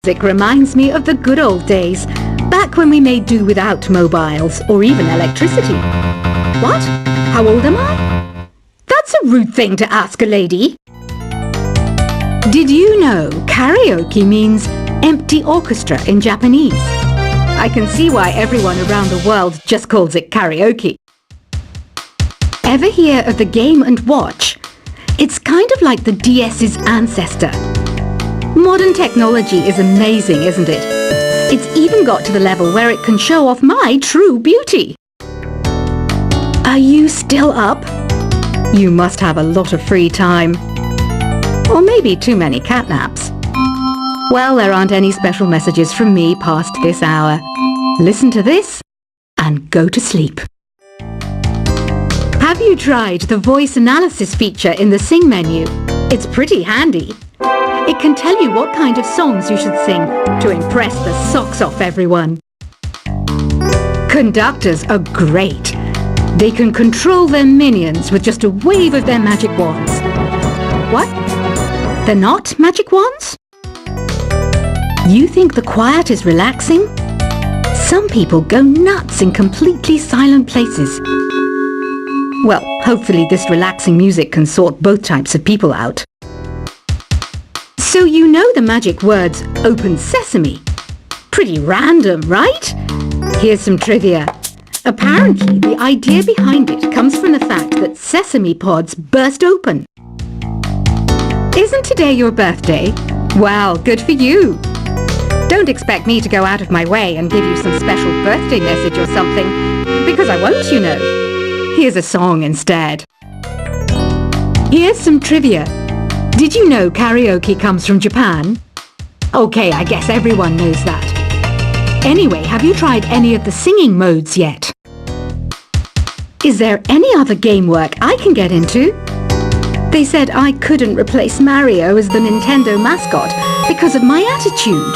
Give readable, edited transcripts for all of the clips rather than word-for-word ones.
music reminds me of the good old days, back when we made do without mobiles or even electricity. What? How old am I? That's a rude thing to ask a lady. Did you know karaoke means empty orchestra in Japanese? I can see why everyone around the world just calls it karaoke. Ever hear of the Game & Watch? It's kind of like the DS's ancestor. Modern technology is amazing, isn't it? It's even got to the level where it can show off my true beauty. Are you still up? You must have a lot of free time. Or maybe too many catnaps. Well, there aren't any special messages from me past this hour. Listen to this and go to sleep. Have you tried the voice analysis feature in the Sing menu? It's pretty handy. It can tell you what kind of songs you should sing to impress the socks off everyone. Conductors are great. They can control their minions with just a wave of their magic wands. What? They're not magic wands? You think the quiet is relaxing? Some people go nuts in completely silent places. Well, hopefully this relaxing music can sort both types of people out. So you know the magic words "Open Sesame." Pretty random, right? Here's some trivia. Apparently, the idea behind it comes from the fact that sesame pods burst open. Isn't today your birthday? Well, good for you. Don't expect me to go out of my way and give you some special birthday message or something, because I won't, you know. Here's a song instead. Here's some trivia. Did you know karaoke comes from Japan? Okay, I guess everyone knows that. Anyway, have you tried any of the singing modes yet? Is there any other game work I can get into? They said I couldn't replace Mario as the Nintendo mascot because of my attitude.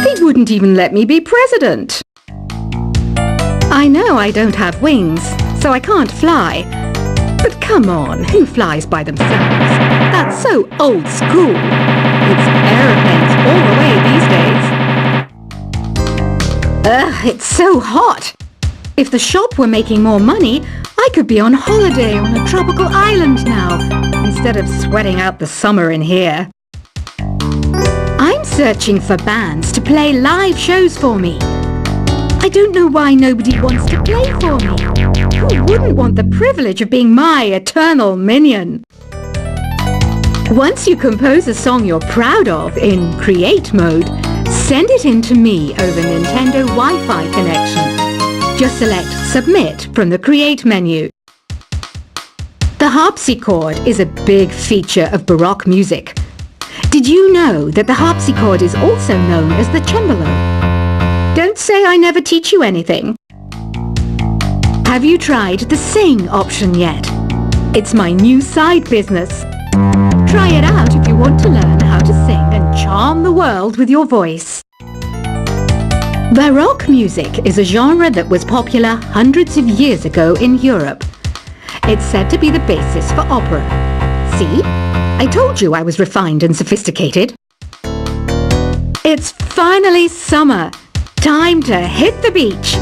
They wouldn't even let me be president. I know I don't have wings, so I can't fly. But come on, who flies by themselves? That's so old school. It's aeroplanes all the way these days. Ugh, it's so hot. If the shop were making more money, I could be on holiday on a tropical island now, instead of sweating out the summer in here. I'm searching for bands to play live shows for me. I don't know why nobody wants to play for me. Who wouldn't want the privilege of being my eternal minion? Once you compose a song you're proud of in Create mode, send it in to me over Nintendo Wi-Fi connection. Just select Submit from the Create menu. The harpsichord is a big feature of Baroque music. Did you know that the harpsichord is also known as the cembalo? Don't say I never teach you anything. Have you tried the Sing option yet? It's my new side business. Try it out if you want to learn how to sing and charm the world with your voice. Baroque music is a genre that was popular hundreds of years ago in Europe. It's said to be the basis for opera. See? I told you I was refined and sophisticated. It's finally summer. Time to hit the beach.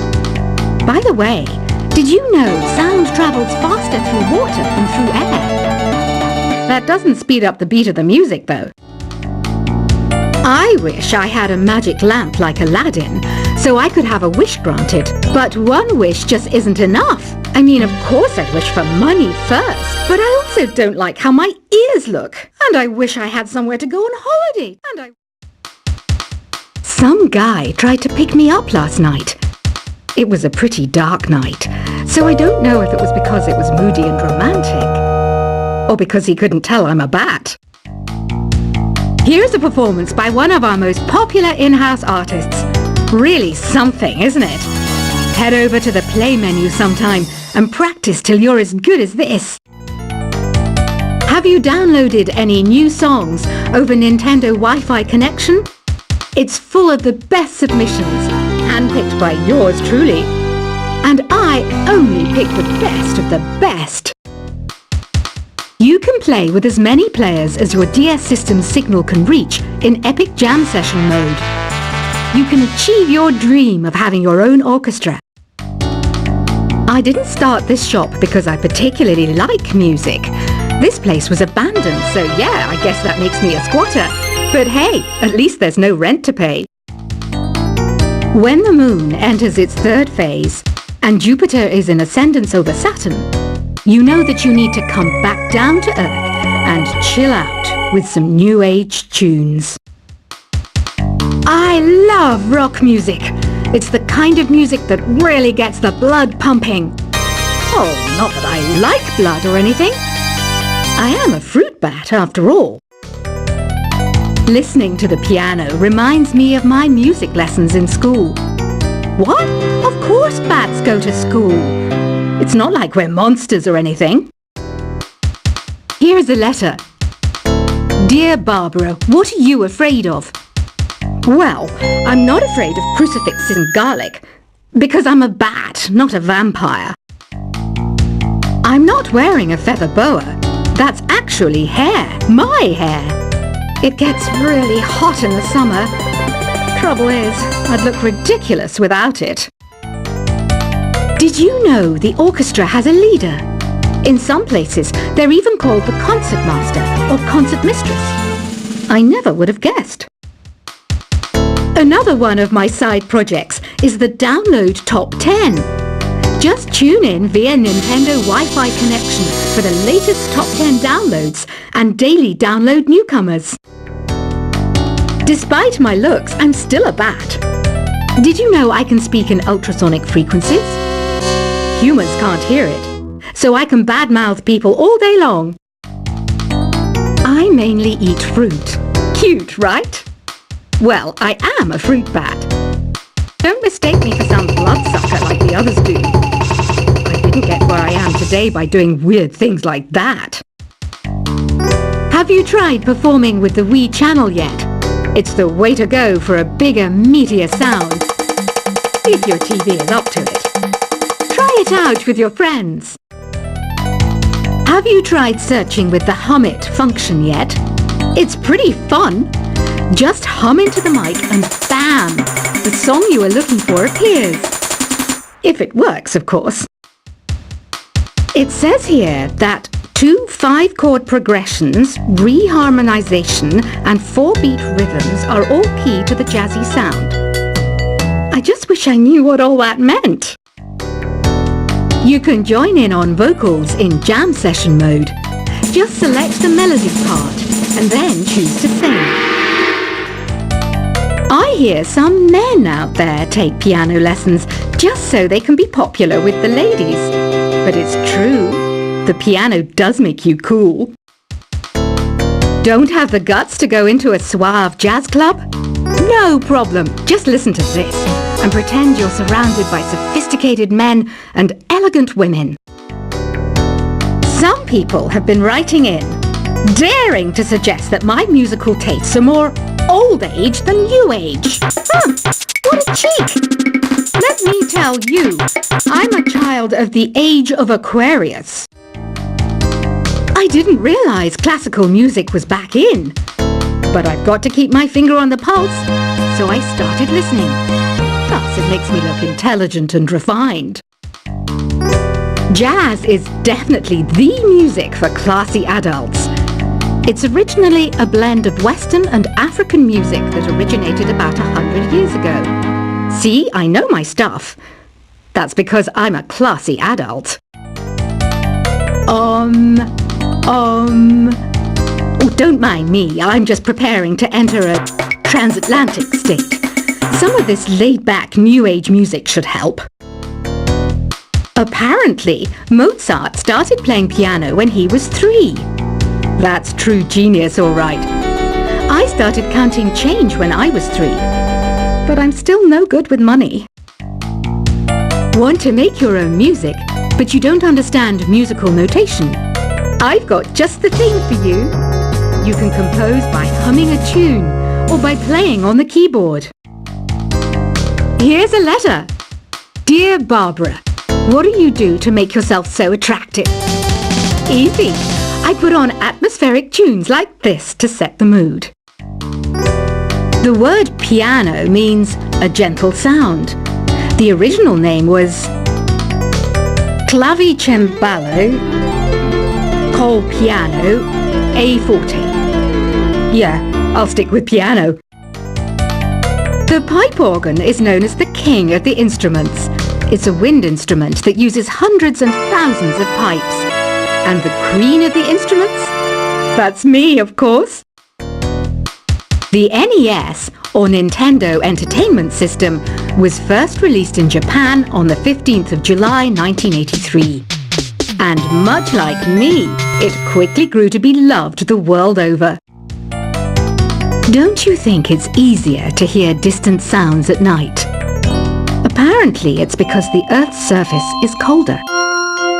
By the way, did you know sound travels faster through water than through air? That doesn't speed up the beat of the music, though. I wish I had a magic lamp like Aladdin, so I could have a wish granted. But one wish just isn't enough. I mean, of course I'd wish for money first, but I also don't like how my ears look. And I wish I had somewhere to go on holiday. Some guy tried to pick me up last night. It was a pretty dark night, so I don't know if it was because it was moody and romantic, or because he couldn't tell I'm a bat. Here's a performance by one of our most popular in-house artists. Really something, isn't it? Head over to the play menu sometime and practice till you're as good as this. Have you downloaded any new songs over Nintendo Wi-Fi connection? It's full of the best submissions, handpicked by yours truly. And I only pick the best of the best. You can play with as many players as your DS system's signal can reach in Epic Jam Session mode. You can achieve your dream of having your own orchestra. I didn't start this shop because I particularly like music. This place was abandoned, so yeah, I guess that makes me a squatter. But hey, at least there's no rent to pay. When the moon enters its third phase and Jupiter is in ascendance over Saturn, you know that you need to come back down to Earth and chill out with some new age tunes. I love rock music. It's the kind of music that really gets the blood pumping. Oh, not that I like blood or anything. I am a fruit bat after all. Listening to the piano reminds me of my music lessons in school. What? Of course bats go to school. It's not like we're monsters or anything. Here's a letter. Dear Barbara, what are you afraid of? Well, I'm not afraid of crucifixes and garlic, because I'm a bat, not a vampire. I'm not wearing a feather boa. That's actually hair, my hair. It gets really hot in the summer. Trouble is, I'd look ridiculous without it. Did you know the orchestra has a leader? In some places, they're even called the concertmaster or concertmistress. I never would have guessed. Another one of my side projects is the Download Top 10. Just tune in via Nintendo Wi-Fi connection for the latest Top 10 downloads and daily download newcomers. Despite my looks, I'm still a bat. Did you know I can speak in ultrasonic frequencies? Humans can't hear it, so I can badmouth people all day long. I mainly eat fruit. Cute, right? Well, I am a fruit bat. Don't mistake me for some bloodsucker like the others do. I didn't get where I am today by doing weird things like that. Have you tried performing with the Wii channel yet? It's the way to go for a bigger, meatier sound. If your TV is up to it. Try it out with your friends. Have you tried searching with the Hum It function yet? It's pretty fun. Just hum into the mic and bam! The song you are looking for appears. If it works, of course. It says here that 2 5-chord progressions, reharmonization and 4-beat rhythms are all key to the jazzy sound. I just wish I knew what all that meant. You can join in on vocals in jam session mode. Just select the melody part and then choose to sing. I hear some men out there take piano lessons just so they can be popular with the ladies. But it's true, the piano does make you cool. Don't have the guts to go into a suave jazz club? No problem, just listen to this and pretend you're surrounded by sophisticated men and elegant women. Some people have been writing in, daring to suggest that my musical tastes are more old age than new age. What a cheek! Let me tell you, I'm a child of the age of Aquarius. I didn't realize classical music was back in, but I've got to keep my finger on the pulse, so I started listening. Plus, it makes me look intelligent and refined. Jazz is definitely the music for classy adults. It's originally a blend of Western and African music that originated about 100 years ago. See, I know my stuff. That's because I'm a classy adult. Oh, don't mind me. I'm just preparing to enter a transatlantic state. Some of this laid-back New Age music should help. Apparently, Mozart started playing piano when he was 3. That's true genius, all right. I started counting change when I was 3, but I'm still no good with money. Want to make your own music, but you don't understand musical notation? I've got just the thing for you. You can compose by humming a tune or by playing on the keyboard. Here's a letter. Dear Barbara, what do you do to make yourself so attractive? Easy. I put on atmospheric tunes like this to set the mood. The word piano means a gentle sound. The original name was Clavicembalo col piano a forte. Yeah, I'll stick with piano. The pipe organ is known as the king of the instruments. It's a wind instrument that uses hundreds and thousands of pipes. And the queen of the instruments? That's me, of course. The NES, or Nintendo Entertainment System, was first released in Japan on the 15th of July 1983. And much like me, it quickly grew to be loved the world over. Don't you think it's easier to hear distant sounds at night? Apparently it's because the Earth's surface is colder.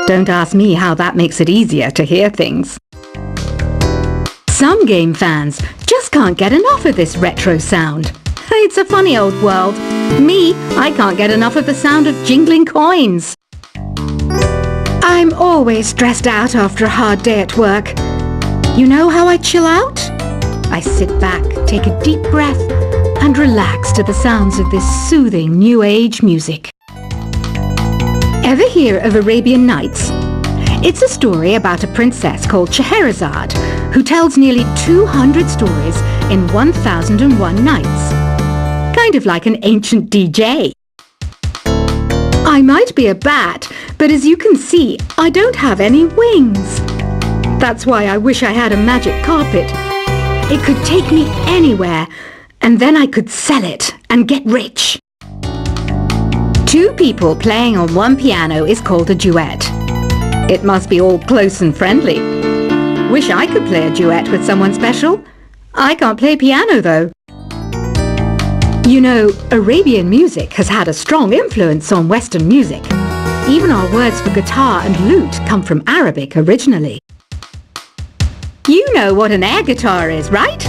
Don't ask me how that makes it easier to hear things. Some game fans just can't get enough of this retro sound. It's a funny old world. Me, I can't get enough of the sound of jingling coins. I'm always stressed out after a hard day at work. You know how I chill out? I sit back, take a deep breath, and relax to the sounds of this soothing new age music. Ever hear of Arabian Nights? It's a story about a princess called Scheherazade who tells nearly 200 stories in 1001 nights. Kind of like an ancient DJ. I might be a bat, but as you can see, I don't have any wings. That's why I wish I had a magic carpet. It could take me anywhere, and then I could sell it and get rich. Two people playing on one piano is called a duet. It must be all close and friendly. Wish I could play a duet with someone special. I can't play piano though. You know, Arabian music has had a strong influence on Western music. Even our words for guitar and lute come from Arabic originally. You know what an air guitar is, right?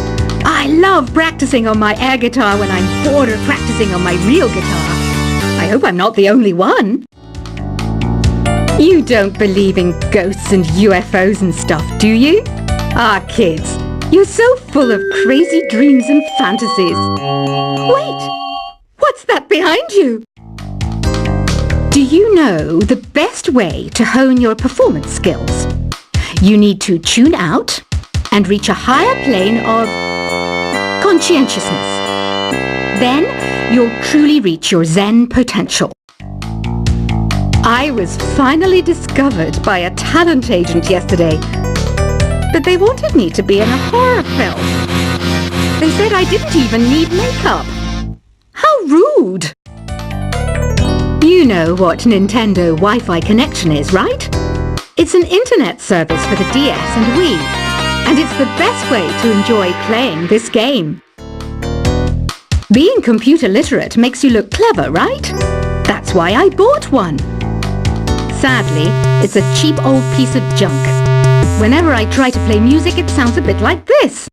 I love practicing on my air guitar when I'm bored of practicing on my real guitar. I hope I'm not the only one. You don't believe in ghosts and UFOs and stuff, do you? Ah, kids, you're so full of crazy dreams and fantasies. Wait, what's that behind you? Do you know the best way to hone your performance skills? You need to tune out and reach a higher plane of conscientiousness. Then you'll truly reach your Zen potential. I was finally discovered by a talent agent yesterday, but they wanted me to be in a horror film. They said I didn't even need makeup. How rude! You know what Nintendo Wi-Fi connection is, right? It's an internet service for the DS and Wii, and it's the best way to enjoy playing this game. Being computer literate makes you look clever, right? That's why I bought one. Sadly, it's a cheap old piece of junk. Whenever I try to play music, it sounds a bit like this.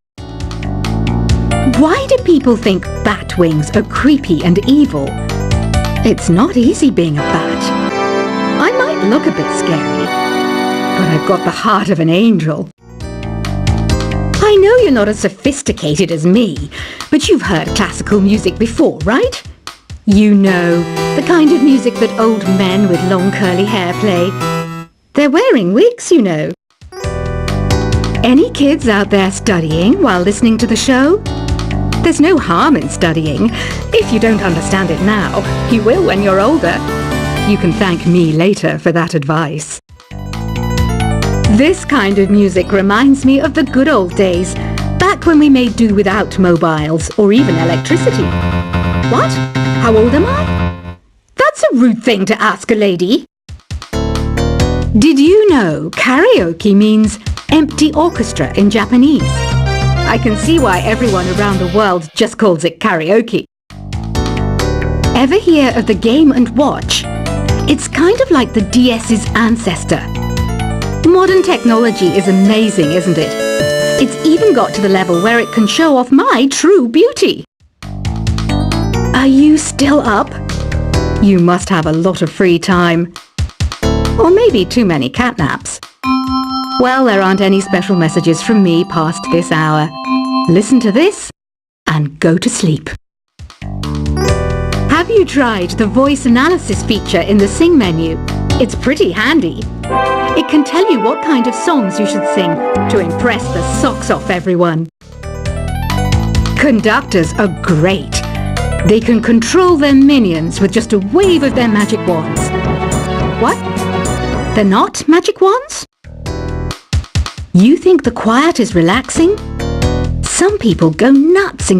Why do people think bat wings are creepy and evil? It's not easy being a bat. I might look a bit scary, but I've got the heart of an angel. I know you're not as sophisticated as me, but you've heard classical music before, right? You know, the kind of music that old men with long curly hair play. They're wearing wigs, you know. Any kids out there studying while listening to the show? There's no harm in studying. If you don't understand it now, you will when you're older. You can thank me later for that advice. This kind of music reminds me of the good old days, back when we made do without mobiles or even electricity. What? How old am I? That's a rude thing to ask a lady. Did you know karaoke means empty orchestra in Japanese? I can see why everyone around the world just calls it karaoke. Ever hear of the Game & Watch? It's kind of like the DS's ancestor. Modern technology is amazing, isn't it? It's even got to the level where it can show off my true beauty. Are you still up? You must have a lot of free time. Or maybe too many catnaps. Well, there aren't any special messages from me past this hour. Listen to this and go to sleep. Have you tried the voice analysis feature in the Sing menu? It's pretty handy. It can tell you what kind of songs you should sing to impress the socks off everyone. Conductors are great. They can control their minions with just a wave of their magic wands. What? They're not magic wands? You think the quiet is relaxing? Some people go nuts in